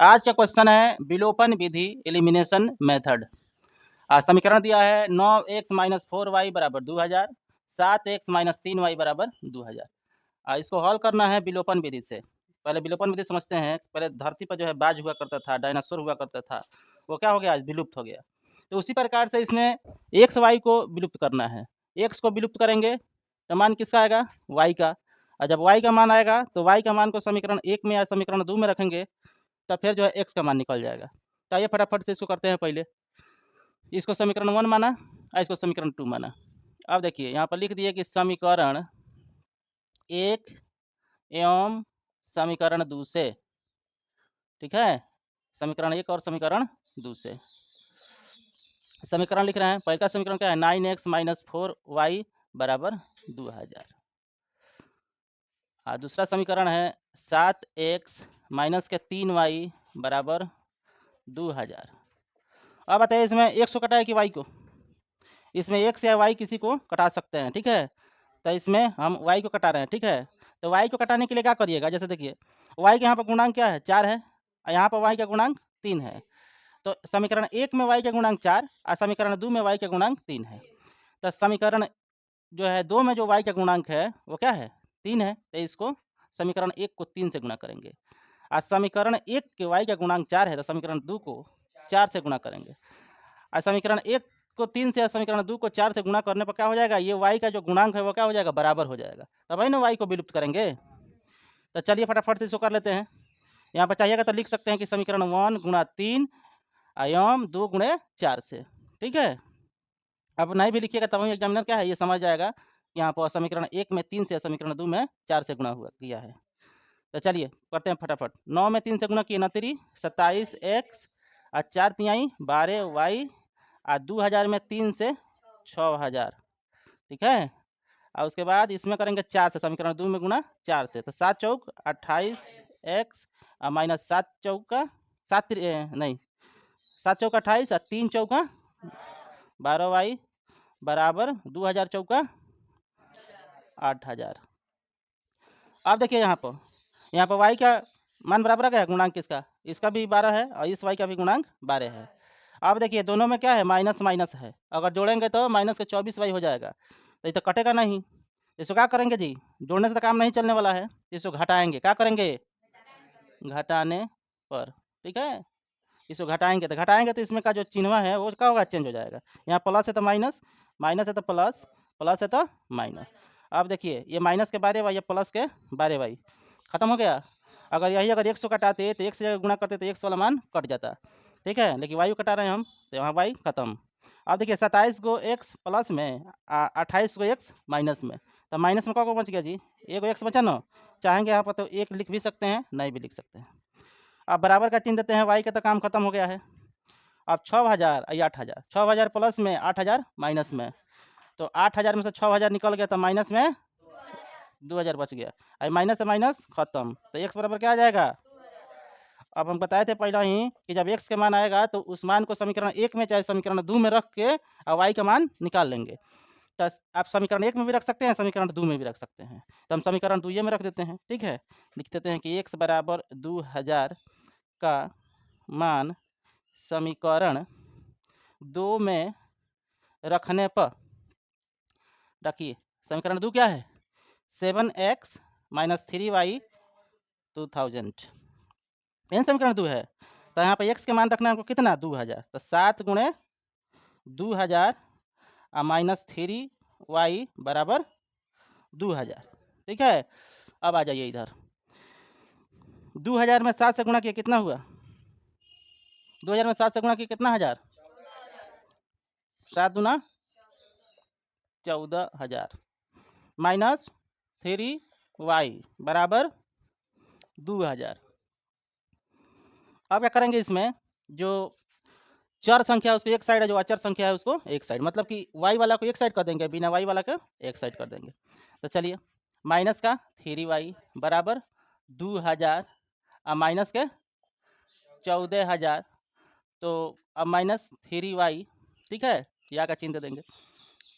आज का क्वेश्चन है विलोपन विधि एलिमिनेशन मेथड। समीकरण दिया है 9x माइनस 4y बराबर 2000, 7x माइनस 3y बराबर 2000। इसको हल करना है विलोपन विधि से। पहले विलोपन विधि समझते हैं। पहले धरती पर जो है बाज हुआ करता था, डायनासोर हुआ करता था, वो क्या हो गया, आज विलुप्त हो गया। तो उसी प्रकार से इसमें एक्स वाई को विलुप्त करना है। एक्स को विलुप्त करेंगे तो मान किसका आएगा, वाई का। और जब वाई का मान आएगा तो वाई का मान को समीकरण 1 में या समीकरण 2 में रखेंगे, तो फिर जो है एक्स का मान निकल जाएगा। तो आइए फटाफट से इसको करते हैं। पहले इसको समीकरण 1 माना और इसको समीकरण 2 माना। अब देखिए यहाँ पर लिख दिए कि समीकरण 1 एवं समीकरण 2 से, ठीक है, समीकरण 1 और समीकरण 2 से समीकरण लिख रहे हैं। पहला समीकरण क्या है, 9x माइनस 4y बराबर 2000। दूसरा समीकरण है 7x माइनस के 3y बराबर 2000। अब बताइए इसमें एक्स को कटाए कि वाई को। इसमें एक्स या वाई किसी को कटा सकते हैं, ठीक है। तो इसमें हम वाई को कटा रहे हैं, ठीक है। तो वाई को कटाने के लिए क्या करिएगा, जैसे देखिए वाई के यहाँ पर गुणांक क्या है, 4 है, और यहाँ पर वाई का गुणांक 3 है। तो समीकरण 1 में वाई का गुणांक 4 और समीकरण 2 में वाई का गुणांक 3 है। तो समीकरण जो है 2 में जो वाई का गुणांक है वो क्या है, 3 है। तो इसको समीकरण 1 को 3 से गुणा करेंगे। और समीकरण 1 के वाई का गुणांक 4 है, तो समीकरण 2 को 4 से गुणा करेंगे। और समीकरण 1 को 3 से, समीकरण 2 को 4 से गुणा करने पर क्या हो जाएगा, ये y का जो गुणांक है वो क्या हो जाएगा, बराबर हो जाएगा। तब ना y को विलुप्त करेंगे। तो चलिए फटाफट से इसको कर लेते हैं। यहाँ पर चाहिएगा तो लिख सकते हैं कि समीकरण 1 गुणा 3 एवं 2 गुणे 4 से, ठीक है। अब नहीं भी लिखिएगा तब भी एग्जामिनर क्या है ये समझ जाएगा, यहाँ पर समीकरण 1 में 3 से, समीकरण 2 में 4 से गुणा हुआ किया है। तो चलिए करते हैं फटाफट। 9 में 3 से गुणा किए 9 27x और 4 तिहाई 12y और 2000 में 3 से 6000, ठीक है। और उसके बाद इसमें करेंगे 4 से, समीकरण 2 में गुणा 4 से, तो 7 चौक 28x और माइनस 7 चौका 7 नहीं 7 चौका 28 और 3 चौका 12y बराबर 2000 चौका 8000। अब देखिए यहाँ पर y का मान बराबर क्या है, गुणांक किसका, इसका भी 12 है और इस y का भी गुणांक 12 है। अब देखिए दोनों में क्या है, माइनस माइनस है, अगर जोड़ेंगे तो माइनस के 24y हो जाएगा। तो ये तो कटेगा नहीं। इसको क्या करेंगे जी, जोड़ने से तो काम नहीं चलने वाला है, इसको घटाएंगे। क्या करेंगे, घटाने पर, ठीक है। इसको घटाएंगे तो इसमें का जो चिन्ह है वो क्या होगा, चेंज हो जाएगा। यहाँ प्लस है तो माइनस, माइनस है तो प्लस, प्लस है तो माइनस। अब देखिए ये माइनस के बारे वाई, ये प्लस के बारे वाई, खत्म हो गया। अगर यही अगर 100 कटाते तो 1 से गुणा करते तो 100 वाला मान कट जाता, ठीक है। लेकिन वाई कटा रहे हैं हम, तो यहाँ वाई खत्म। अब देखिए 27 को एक्स प्लस में 28 को एक्स माइनस में, तो माइनस में क्या बच गया जी, एक एक्स बचा ना। चाहेंगे यहाँ पर तो एक लिख भी सकते हैं, नहीं भी लिख सकते हैं। अब बराबर का चिन्ह देते हैं, वाई का तो काम खत्म हो गया है। अब 6000 या 8000, 6000 प्लस में 8000 माइनस में, तो 8000 में से 6000 निकल गया तो माइनस में 2000 बच गया। अब माइनस से माइनस खत्म, तो एक्स बराबर क्या आ जाएगा। अब हम बताए थे पहले ही कि जब एक्स के मान आएगा तो उस मान को समीकरण 1 में चाहे समीकरण 2 में रख के और वाई का मान निकाल लेंगे। तो आप समीकरण 1 में भी रख सकते हैं, समीकरण 2 में भी रख सकते हैं। तो हम समीकरण 2 में रख देते हैं, ठीक है। लिख देते हैं कि एक्स बराबर 2000 का मान समीकरण 2 में रखने पर, रखिए समीकरण 2 क्या है, 7x माइनस 3y 2000, यह समीकरण 2 है। तो यहाँ पर x के मान रखना है हमको कितना, 2000, तो 7 गुणे 2000 और माइनस 3y बराबर 2000, ठीक है। अब आ जाइए इधर, 2000 में 7 से गुणा किया कितना हुआ, 2000 में 7 से गुणा किया कितना हजार, 7 दूना 14000 माइनस 3y बराबर 2000। अब क्या करेंगे, इसमें जो चर संख्या है उसको एक साइड है, जो अचर संख्या है उसको एक साइड, मतलब कि y वाला को एक साइड कर देंगे, बिना y वाला का एक साइड कर देंगे। तो चलिए माइनस का 3y बराबर 2000 और माइनस के 14000, तो अब माइनस 3y, ठीक है, या का चिन्ह दे देंगे।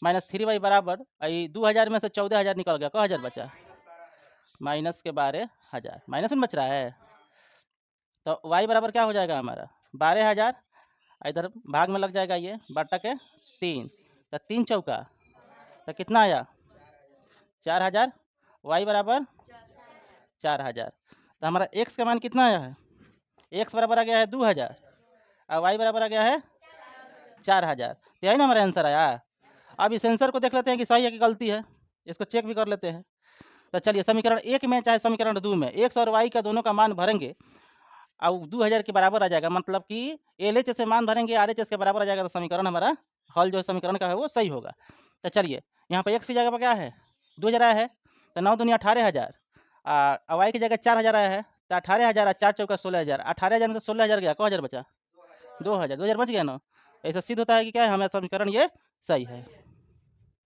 माइनस 3y बराबर 2000 में से 14000 निकल गया, क हजार बचा, माइनस के 12000, माइनस में बच रहा है। तो y बराबर क्या हो जाएगा हमारा 12,000, इधर भाग में लग जाएगा ये बटा के 3, तो 3 चौका तो कितना आया 4,000, y बराबर 4,000। तो हमारा x का मान कितना आया है, x बराबर आ गया है 2,000 और y बराबर आ गया है 4,000। तो यही ना हमारा आंसर आया। अब इस आंसर को देख लेते हैं कि सही है कि गलती है, इसको चेक भी कर लेते हैं। तो चलिए समीकरण 1 में चाहे समीकरण 2 में x और y का दोनों का मान भरेंगे और 2000 के बराबर आ जाएगा, मतलब कि LHS से मान भरेंगे RHS के बराबर आ जाएगा, तो समीकरण हमारा हल जो समीकरण का है वो सही होगा। तो चलिए यहाँ पर x की जगह पर क्या है 2000 आया है, तो 9 दूनी 18,000 और y की जगह 4000 आया है, तो 18,000 और 4 चौका 16,000, 18,000 में से 16,000 गया, को हज़ार बचा 2,000 बच गया ना। ऐसा सिद्ध होता है कि क्या है हमारा समीकरण ये सही है।